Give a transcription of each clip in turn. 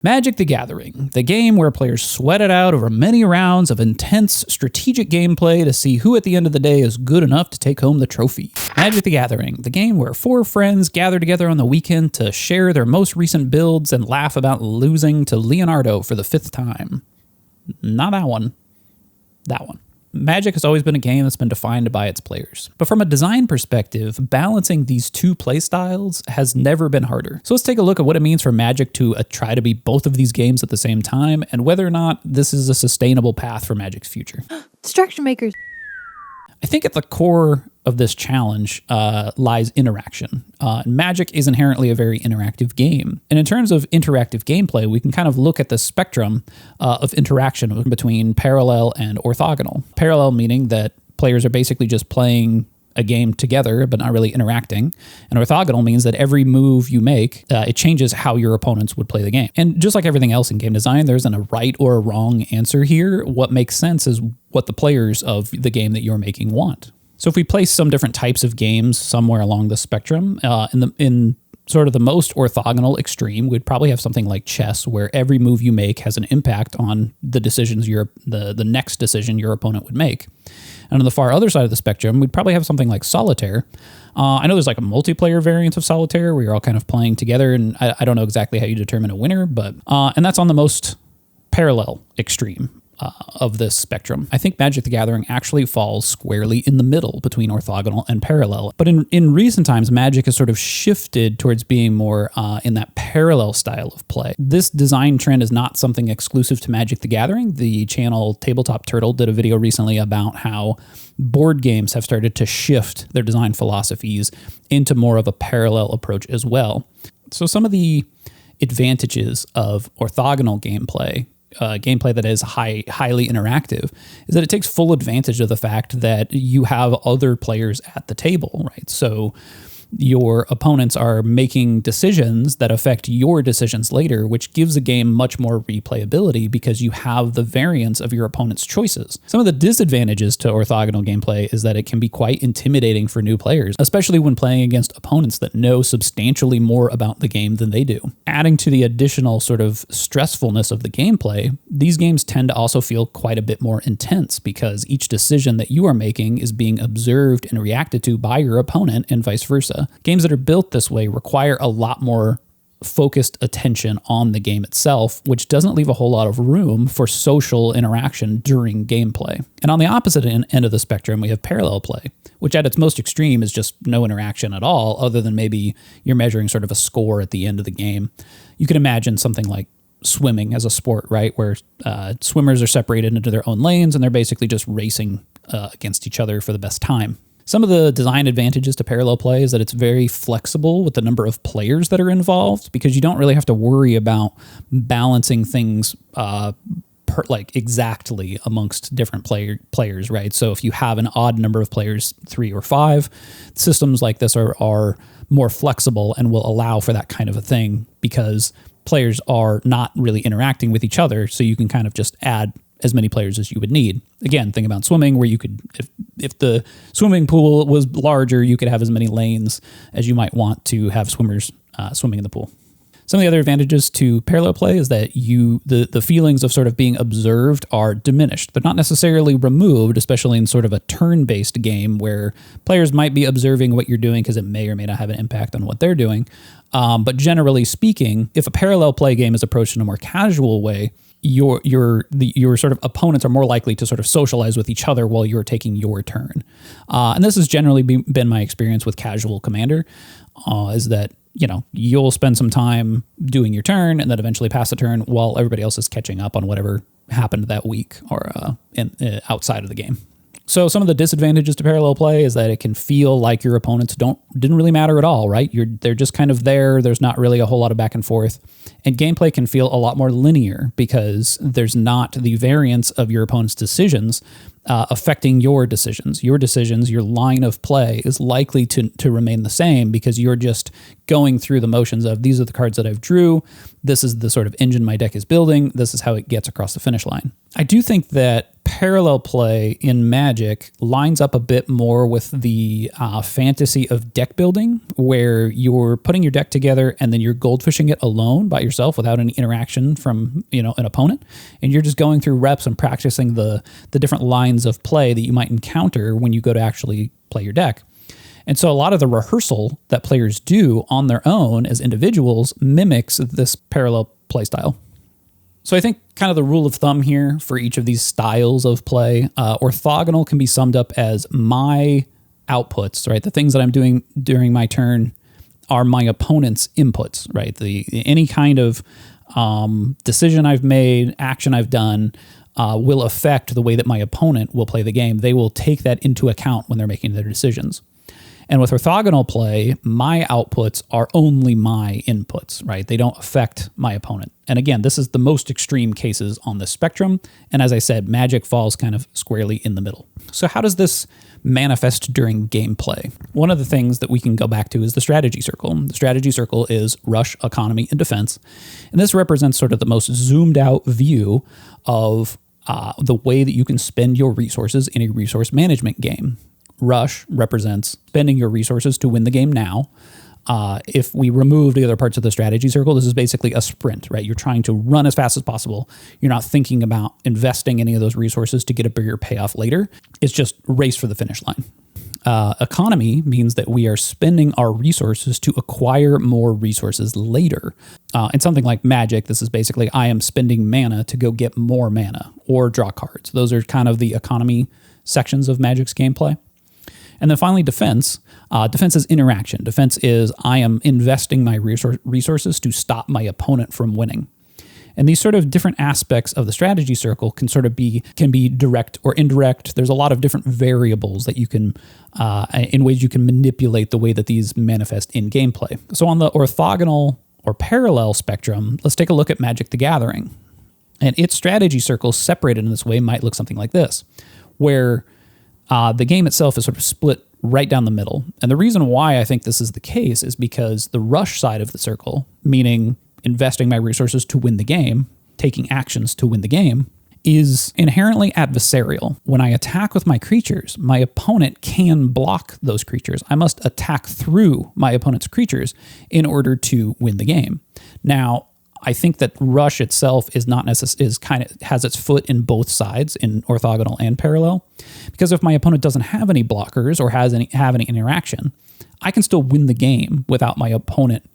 Magic the Gathering, the game where players sweat it out over many rounds of intense strategic gameplay to see who at the end of the day is good enough to take home the trophy. Magic the Gathering, the game where 4 friends gather together on the weekend to share their most recent builds and laugh about losing to Leonardo for the 5th time. Not that one. That one. Magic has always been a game that's been defined by its players. But from a design perspective, balancing these two playstyles has never been harder. So let's take a look at what it means for Magic to try to be both of these games at the same time, and whether or not this is a sustainable path for Magic's future. Distraction makers. I think at the core of this challenge lies interaction. Magic is inherently a very interactive game. And in terms of interactive gameplay, we can kind of look at the spectrum of interaction between parallel and orthogonal. Parallel meaning that players are basically just playing a game together, but not really interacting. And orthogonal means that every move you make, it changes how your opponents would play the game. And just like everything else in game design, there isn't a right or a wrong answer here. What makes sense is what the players of the game that you're making want. So if we place some different types of games somewhere along the spectrum, in sort of the most orthogonal extreme, we'd probably have something like chess, where every move you make has an impact on the decisions the next decision your opponent would make. And on the far other side of the spectrum, we'd probably have something like solitaire. I know there's like a multiplayer variant of solitaire where you're all kind of playing together, and I don't know exactly how you determine a winner, but and that's on the most parallel extreme of this spectrum. I think Magic the Gathering actually falls squarely in the middle between orthogonal and parallel. But in recent times, Magic has sort of shifted towards being more in that parallel style of play. This design trend is not something exclusive to Magic the Gathering. The channel Tabletop Turtle did a video recently about how board games have started to shift their design philosophies into more of a parallel approach as well. So some of the advantages of orthogonal gameplay, gameplay that is highly interactive, is that it takes full advantage of the fact that you have other players at the table, right? So your opponents are making decisions that affect your decisions later, which gives a game much more replayability because you have the variance of your opponent's choices. Some of the disadvantages to orthogonal gameplay is that it can be quite intimidating for new players, especially when playing against opponents that know substantially more about the game than they do. Adding to the additional sort of stressfulness of the gameplay, these games tend to also feel quite a bit more intense because each decision that you are making is being observed and reacted to by your opponent and vice versa. Games that are built this way require a lot more focused attention on the game itself, which doesn't leave a whole lot of room for social interaction during gameplay. And on the opposite end of the spectrum, we have parallel play, which at its most extreme is just no interaction at all, other than maybe you're measuring sort of a score at the end of the game. You can imagine something like swimming as a sport, right? Where swimmers are separated into their own lanes and they're basically just racing against each other for the best time. Some of the design advantages to parallel play is that it's very flexible with the number of players that are involved, because you don't really have to worry about balancing things exactly amongst different players, right? So if you have an odd number of players, 3 or 5, systems like this are more flexible and will allow for that kind of a thing because players are not really interacting with each other, so you can kind of just add as many players as you would need. Again, think about swimming, where you could, if the swimming pool was larger, you could have as many lanes as you might want to have swimmers swimming in the pool. Some of the other advantages to parallel play is that the feelings of sort of being observed are diminished. They're not necessarily removed, especially in sort of a turn-based game where players might be observing what you're doing because it may or may not have an impact on what they're doing. But generally speaking, if a parallel play game is approached in a more casual way, your sort of opponents are more likely to sort of socialize with each other while you're taking your turn. And this has generally been my experience with casual Commander, is that, you know, you'll spend some time doing your turn and then eventually pass the turn while everybody else is catching up on whatever happened that week or outside of the game. So some of the disadvantages to parallel play is that it can feel like your opponents didn't really matter at all, right? They're just kind of there. There's not really a whole lot of back and forth. And gameplay can feel a lot more linear because there's not the variance of your opponent's decisions affecting your decisions. Your decisions, your line of play is likely to remain the same because you're just going through the motions of, these are the cards that I've drew. This is the sort of engine my deck is building. This is how it gets across the finish line. I do think that parallel play in Magic lines up a bit more with the fantasy of deck building, where you're putting your deck together and then you're goldfishing it alone by yourself without any interaction from an opponent, and you're just going through reps and practicing the different lines of play that you might encounter when you go to actually play your deck. And so a lot of the rehearsal that players do on their own as individuals mimics this parallel play style. So I think kind of the rule of thumb here for each of these styles of play, orthogonal can be summed up as my outputs, right? The things that I'm doing during my turn are my opponent's inputs, right? Any kind of decision I've made, action I've done, will affect the way that my opponent will play the game. They will take that into account when they're making their decisions. And with orthogonal play, my outputs are only my inputs, right? They don't affect my opponent. And again, this is the most extreme cases on the spectrum. And as I said, Magic falls kind of squarely in the middle. So how does this manifest during gameplay? One of the things that we can go back to is the strategy circle. The strategy circle is rush, economy, and defense. And this represents sort of the most zoomed out view of the way that you can spend your resources in a resource management game. Rush represents spending your resources to win the game now. If we remove the other parts of the strategy circle, this is basically a sprint, right? You're trying to run as fast as possible. You're not thinking about investing any of those resources to get a bigger payoff later. It's just race for the finish line. Economy means that we are spending our resources to acquire more resources later. In something like Magic, this is basically I am spending mana to go get more mana or draw cards. Those are kind of the economy sections of Magic's gameplay. And then finally, defense. Defense is interaction. Defense is I am investing my resources to stop my opponent from winning. And these sort of different aspects of the strategy circle can be direct or indirect. There's a lot of different variables that you can, in ways you can manipulate the way that these manifest in gameplay. So on the orthogonal or parallel spectrum, let's take a look at Magic the Gathering. And its strategy circles separated in this way might look something like this, where the game itself is sort of split right down the middle. And the reason why I think this is the case is because the rush side of the circle, meaning investing my resources to win the game, taking actions to win the game, is inherently adversarial. When I attack with my creatures, my opponent can block those creatures. I must attack through my opponent's creatures in order to win the game. Now, I think that rush itself has its foot in both sides, in orthogonal and parallel, because if my opponent doesn't have any blockers or have any interaction, I can still win the game without my opponent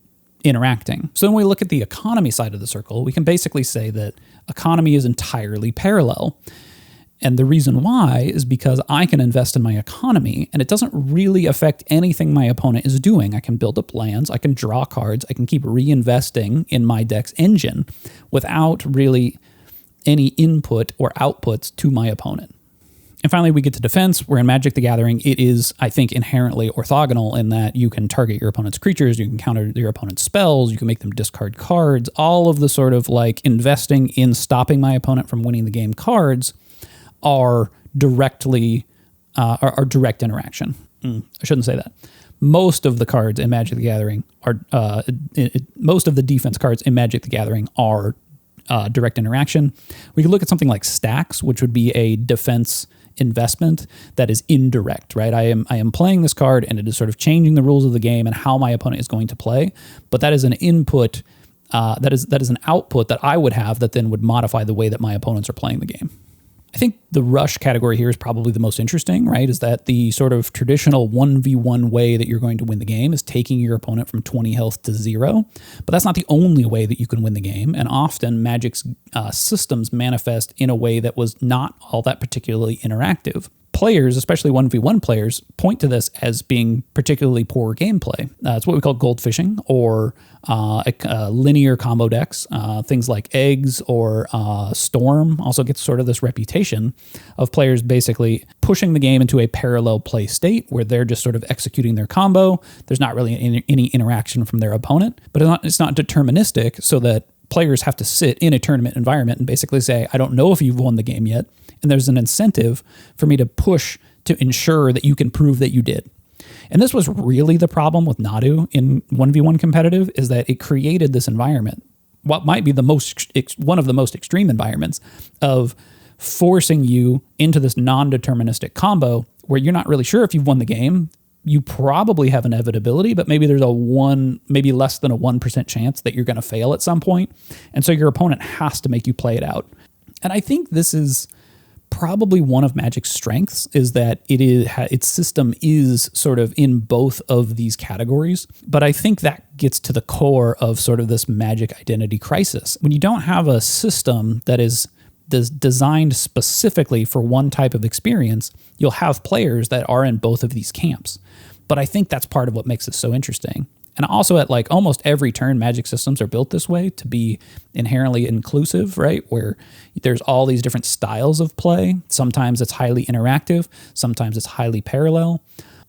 interacting. So when we look at the economy side of the circle, we can basically say that economy is entirely parallel. And the reason why is because I can invest in my economy and it doesn't really affect anything my opponent is doing. I can build up lands, I can draw cards, I can keep reinvesting in my deck's engine without really any input or outputs to my opponent. And finally, we get to defense, where in Magic the Gathering, it is, I think, inherently orthogonal in that you can target your opponent's creatures, you can counter your opponent's spells, you can make them discard cards, all of the sort of like investing in stopping my opponent from winning the game cards are direct interaction. I shouldn't say that. Most of the cards in Magic the Gathering are, most of the defense cards in Magic the Gathering are direct interaction. We could look at something like stacks, which would be a defense investment that is indirect, right? I am playing this card and it is sort of changing the rules of the game and how my opponent is going to play, but that is an input, that is an output that I would have that then would modify the way that my opponents are playing the game. I think the rush category here is probably the most interesting, right? Is that the sort of traditional 1v1 way that you're going to win the game is taking your opponent from 20 health to 0. But that's not the only way that you can win the game. And often Magic's systems manifest in a way that was not all that particularly interactive. Players, especially 1v1 players, point to this as being particularly poor gameplay. It's what we call gold fishing or linear combo decks. Things like Eggs or Storm also gets sort of this reputation of players basically pushing the game into a parallel play state where they're just sort of executing their combo. There's not really any interaction from their opponent, but it's not deterministic, so that players have to sit in a tournament environment and basically say, I don't know if you've won the game yet, and there's an incentive for me to push to ensure that you can prove that you did. And this was really the problem with Nadu in 1v1 competitive, is that it created this environment, what might be one of the most extreme environments of forcing you into this non-deterministic combo where you're not really sure if you've won the game. You probably have inevitability, but maybe there's maybe less than a 1% chance that you're going to fail at some point. And so your opponent has to make you play it out. And I think this is probably one of Magic's strengths, is that its system is sort of in both of these categories. But I think that gets to the core of sort of this Magic identity crisis. When you don't have a system that is designed specifically for one type of experience, you'll have players that are in both of these camps. But I think that's part of what makes it so interesting. And also at like almost every turn, Magic systems are built this way to be inherently inclusive, right? Where there's all these different styles of play. Sometimes it's highly interactive. Sometimes it's highly parallel.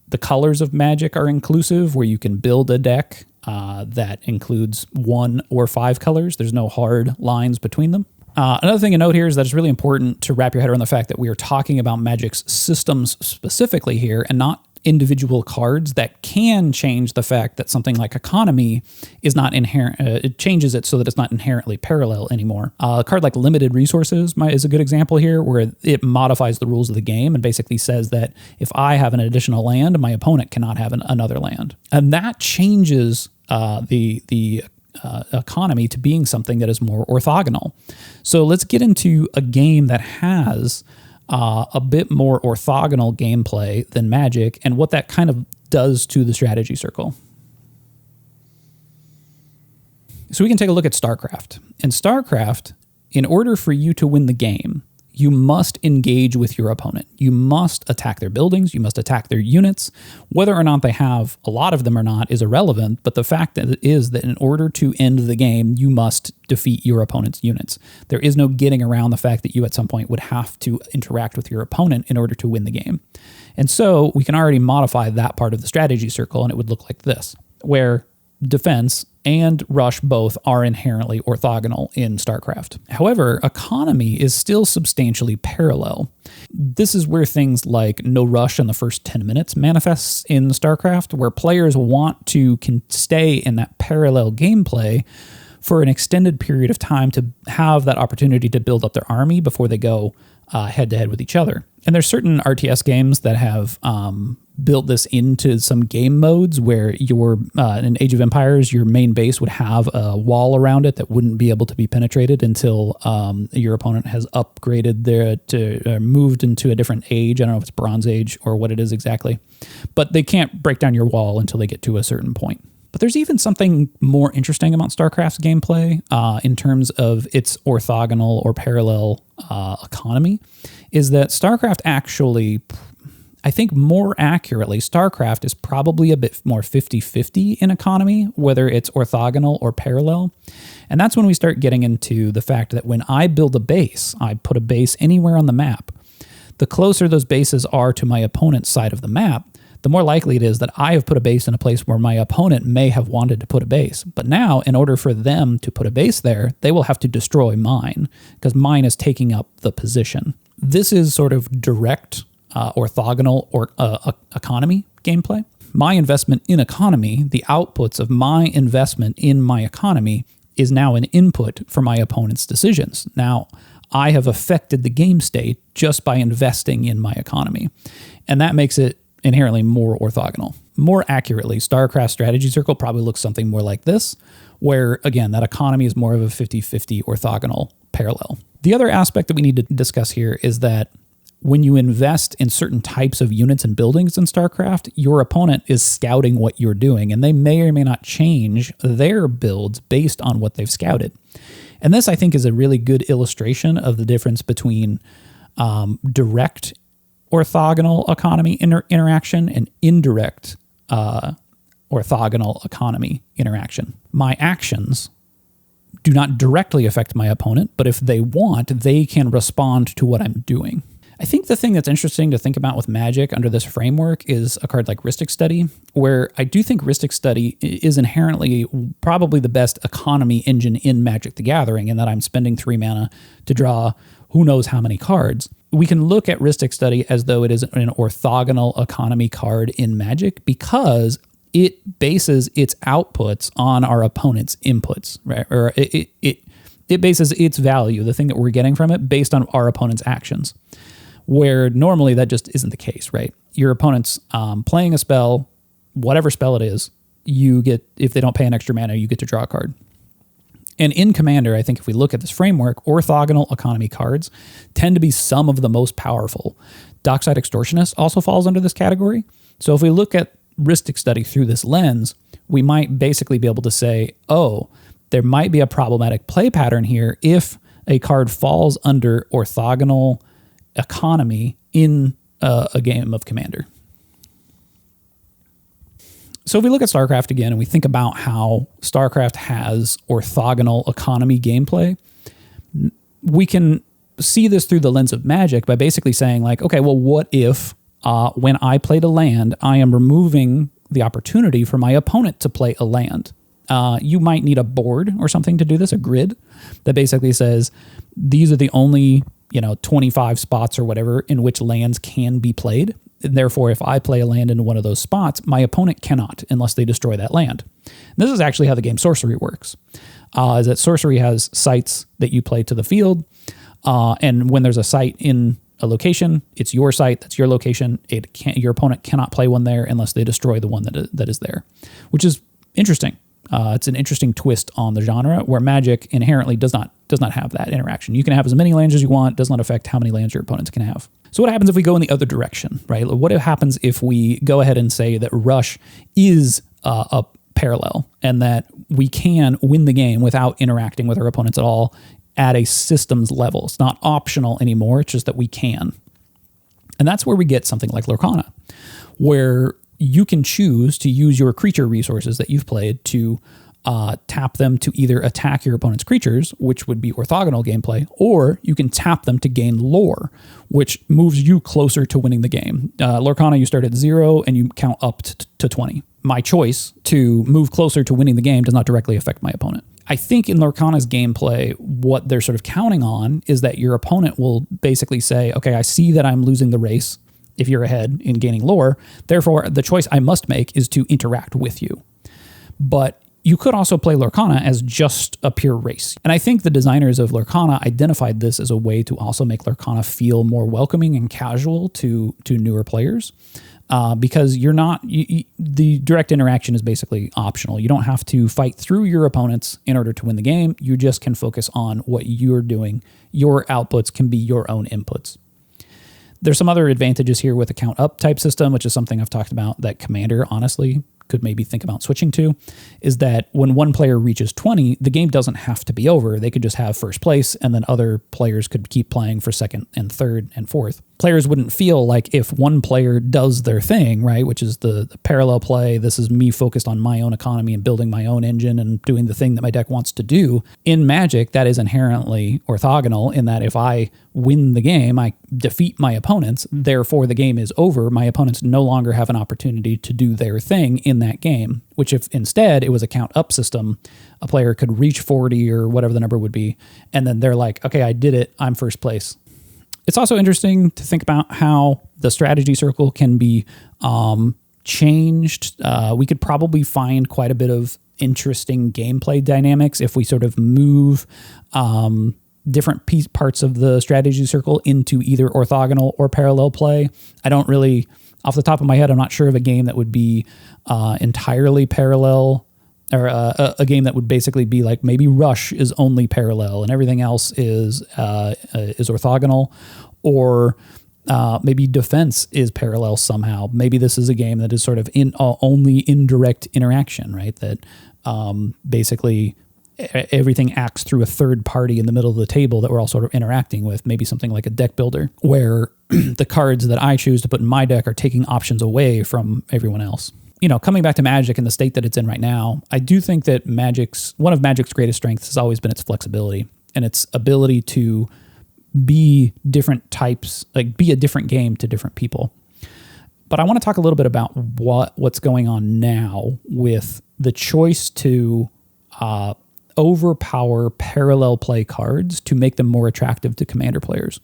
The colors of Magic are inclusive, where you can build a deck that includes 1 or 5 colors. There's no hard lines between them. Another thing to note here is that it's really important to wrap your head around the fact that we are talking about Magic's systems specifically here, and not individual cards that can change the fact that something like economy is not inherent. It changes it so that it's not inherently parallel anymore. A card like limited resources is a good example here, where it modifies the rules of the game and basically says that if I have an additional land, my opponent cannot have another land. And that changes the economy to being something that is more orthogonal. So let's get into a game that has a bit more orthogonal gameplay than Magic, and what that kind of does to the strategy circle. So we can take a look at Starcraft. In Starcraft, in order for you to win the game, you must engage with your opponent. You must attack their buildings. You must attack their units. Whether or not they have a lot of them or not is irrelevant, but the fact is that in order to end the game, you must defeat your opponent's units. There is no getting around the fact that you at some point would have to interact with your opponent in order to win the game. And so we can already modify that part of the strategy circle, and it would look like this, where defense and rush both are inherently orthogonal in StarCraft. However, economy is still substantially parallel. This is where things like no rush in the first 10 minutes manifests in StarCraft, where players want to stay in that parallel gameplay for an extended period of time to have that opportunity to build up their army before they go head-to-head with each other. And there's certain RTS games that have built this into some game modes where in Age of Empires, your main base would have a wall around it that wouldn't be able to be penetrated until your opponent has upgraded moved into a different age. I don't know if it's Bronze Age or what it is exactly, but they can't break down your wall until they get to a certain point. But there's even something more interesting about StarCraft's gameplay in terms of its orthogonal or parallel economy, is that StarCraft actually, I think more accurately, StarCraft is probably a bit more 50-50 in economy, whether it's orthogonal or parallel. And that's when we start getting into the fact that when I build a base, I put a base anywhere on the map, the closer those bases are to my opponent's side of the map, the more likely it is that I have put a base in a place where my opponent may have wanted to put a base. But now, in order for them to put a base there, they will have to destroy mine, because mine is taking up the position. This is sort of direct orthogonal or economy gameplay. My investment in economy, the outputs of my investment in my economy, is now an input for my opponent's decisions. Now, I have affected the game state just by investing in my economy. And that makes it inherently more orthogonal. More accurately, StarCraft strategy circle probably looks something more like this, where, again, that economy is more of a 50-50 orthogonal parallel. The other aspect that we need to discuss here is that when you invest in certain types of units and buildings in StarCraft, your opponent is scouting what you're doing, and they may or may not change their builds based on what they've scouted. And this, I think, is a really good illustration of the difference between direct orthogonal economy interaction and indirect orthogonal economy interaction. My actions do not directly affect my opponent, but if they want, they can respond to what I'm doing. I think the thing that's interesting to think about with Magic under this framework is a card like Rhystic Study, where I do think Rhystic Study is inherently probably the best economy engine in Magic the Gathering, in that I'm spending 3 mana to draw who knows how many cards. We can look at Rhystic Study as though it is an orthogonal economy card in Magic because it bases its outputs on our opponent's inputs, right? Or It bases its value, the thing that we're getting from it, based on our opponent's actions, where normally that just isn't the case, right? Your opponent's playing a spell, whatever spell it is, you get, if they don't pay an extra mana, you get to draw a card. And in Commander, I think if we look at this framework, orthogonal economy cards tend to be some of the most powerful. Dockside Extortionist also falls under this category. So if we look at Rhystic Study through this lens, we might basically be able to say, oh, there might be a problematic play pattern here if a card falls under orthogonal economy in a game of Commander. So if we look at Starcraft again and we think about how Starcraft has orthogonal economy gameplay, we can see this through the lens of Magic by basically saying like, okay, well, what if when I played a land, I am removing the opportunity for my opponent to play a land? You might need a board or something to do this, a grid that basically says these are the only 25 spots or whatever in which lands can be played. And therefore, if I play a land into one of those spots, my opponent cannot unless they destroy that land. And this is actually how the game Sorcery works. Is that Sorcery has sites that you play to the field, and when there's a site in a location, it's your site, that's your location. Your opponent cannot play one there unless they destroy the one that is there, which is interesting. It's an interesting twist on the genre where Magic inherently does not have that interaction. You can have as many lands as you want, does not affect how many lands your opponents can have. So what happens if we go in the other direction, right? What happens if we go ahead and say that Rush is a parallel and that we can win the game without interacting with our opponents at all at a systems level? It's not optional anymore, it's just that we can. And that's where we get something like Lorcana, where you can choose to use your creature resources that you've played to tap them to either attack your opponent's creatures, which would be orthogonal gameplay, or you can tap them to gain lore, which moves you closer to winning the game. Lorcana, you start at 0 and you count up to 20. My choice to move closer to winning the game does not directly affect my opponent. I think in Lorcana's gameplay, what they're sort of counting on is that your opponent will basically say, okay, I see that I'm losing the race if you're ahead in gaining lore. Therefore, the choice I must make is to interact with you. But you could also play Lorcana as just a pure race. And I think the designers of Lorcana identified this as a way to also make Lorcana feel more welcoming and casual to newer players. Because the direct interaction is basically optional. You don't have to fight through your opponents in order to win the game. You just can focus on what you're doing. Your outputs can be your own inputs. There's some other advantages here with a count up type system, which is something I've talked about that Commander honestly could maybe think about switching to, is that when one player reaches 20, the game doesn't have to be over. They could just have first place, and then other players could keep playing for second and third and fourth. Players wouldn't feel like if one player does their thing, right, which is the parallel play, this is me focused on my own economy and building my own engine and doing the thing that my deck wants to do. In Magic, that is inherently orthogonal in that if I win the game, I defeat my opponents, therefore the game is over. My opponents no longer have an opportunity to do their thing in that game, which if instead it was a count up system, a player could reach 40 or whatever the number would be, and then they're like, okay, I did it, I'm first place. It's also interesting to think about how the strategy circle can be changed. We could probably find quite a bit of interesting gameplay dynamics if we sort of move different parts of the strategy circle into either orthogonal or parallel play. I don't really, off the top of my head, I'm not sure of a game that would be entirely parallel, or a game that would basically be like maybe Rush is only parallel and everything else is orthogonal, or maybe Defense is parallel somehow. Maybe this is a game that is sort of only indirect interaction, right? That basically everything acts through a third party in the middle of the table that we're all sort of interacting with. Maybe something like a deck builder where the cards that I choose to put in my deck are taking options away from everyone else. Coming back to Magic and the state that it's in right now, I do think that one of Magic's greatest strengths has always been its flexibility and its ability to be different types, like be a different game to different people. But I want to talk a little bit about what's going on now with the choice to overpower parallel play cards to make them more attractive to Commander players.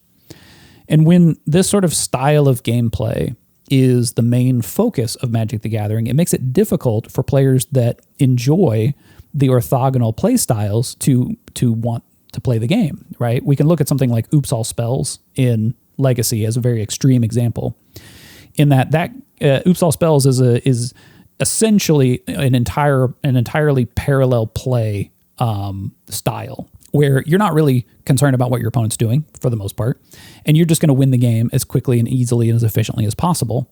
And when this sort of style of gameplay is the main focus of Magic the Gathering, it makes it difficult for players that enjoy the orthogonal play styles to want to play the game, right? We can look at something like Oops All Spells in Legacy as a very extreme example, in that Oops All Spells is essentially an entirely parallel play style, where you're not really concerned about what your opponent's doing for the most part, and you're just going to win the game as quickly and easily and as efficiently as possible.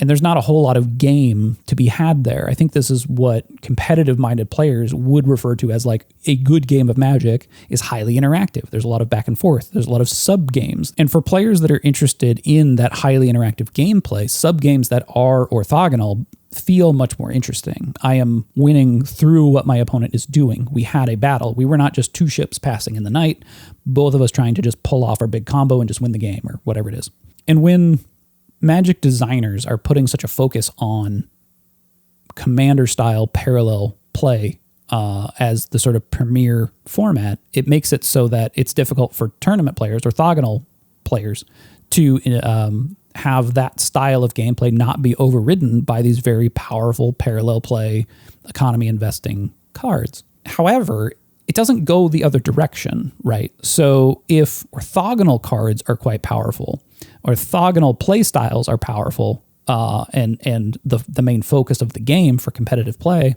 And there's not a whole lot of game to be had there. I think this is what competitive-minded players would refer to as like a good game of Magic is highly interactive. There's a lot of back and forth. There's a lot of sub-games. And for players that are interested in that highly interactive gameplay, sub-games that are orthogonal feel much more interesting. I am winning through what my opponent is doing. We had a battle. We were not just two ships passing in the night, both of us trying to just pull off our big combo and just win the game or whatever it is. And when Magic designers are putting such a focus on commander-style parallel play as the sort of premier format, it makes it so that it's difficult for tournament players, orthogonal players, to have that style of gameplay not be overridden by these very powerful parallel play, economy investing cards. However, it doesn't go the other direction, right? So if orthogonal cards are quite powerful, orthogonal play styles are powerful, and the main focus of the game for competitive play,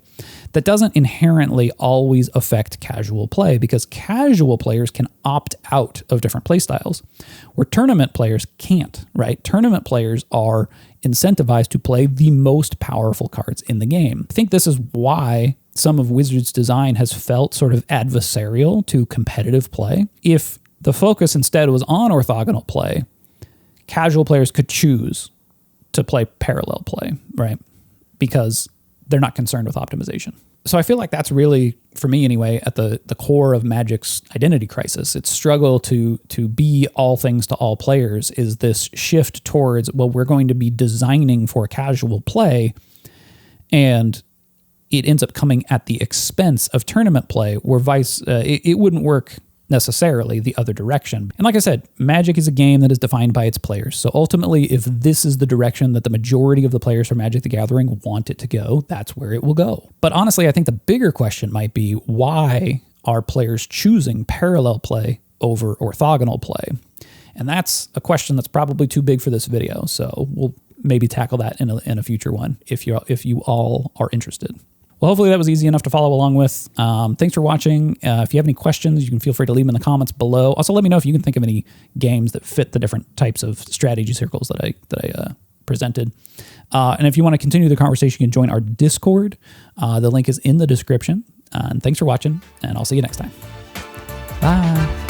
that doesn't inherently always affect casual play, because casual players can opt out of different play styles, where tournament players can't, right? Tournament players are incentivized to play the most powerful cards in the game. I think this is why some of Wizards' design has felt sort of adversarial to competitive play. If the focus instead was on orthogonal play, casual players could choose to play parallel play, right? Because they're not concerned with optimization. So I feel like that's really, for me anyway, at the core of Magic's identity crisis. Its struggle to be all things to all players is this shift towards, well, we're going to be designing for casual play, and it ends up coming at the expense of tournament play, where it wouldn't work necessarily the other direction. And like I said, Magic is a game that is defined by its players. So ultimately, if this is the direction that the majority of the players for Magic the Gathering want it to go, that's where it will go. But honestly, I think the bigger question might be, why are players choosing parallel play over orthogonal play? And that's a question that's probably too big for this video. So we'll maybe tackle that in a future one if you all are interested. Well, hopefully that was easy enough to follow along with. Thanks for watching. If you have any questions, you can feel free to leave them in the comments below. Also, let me know if you can think of any games that fit the different types of strategy circles that I presented. And if you want to continue the conversation, you can join our Discord. The link is in the description. And thanks for watching, and I'll see you next time. Bye.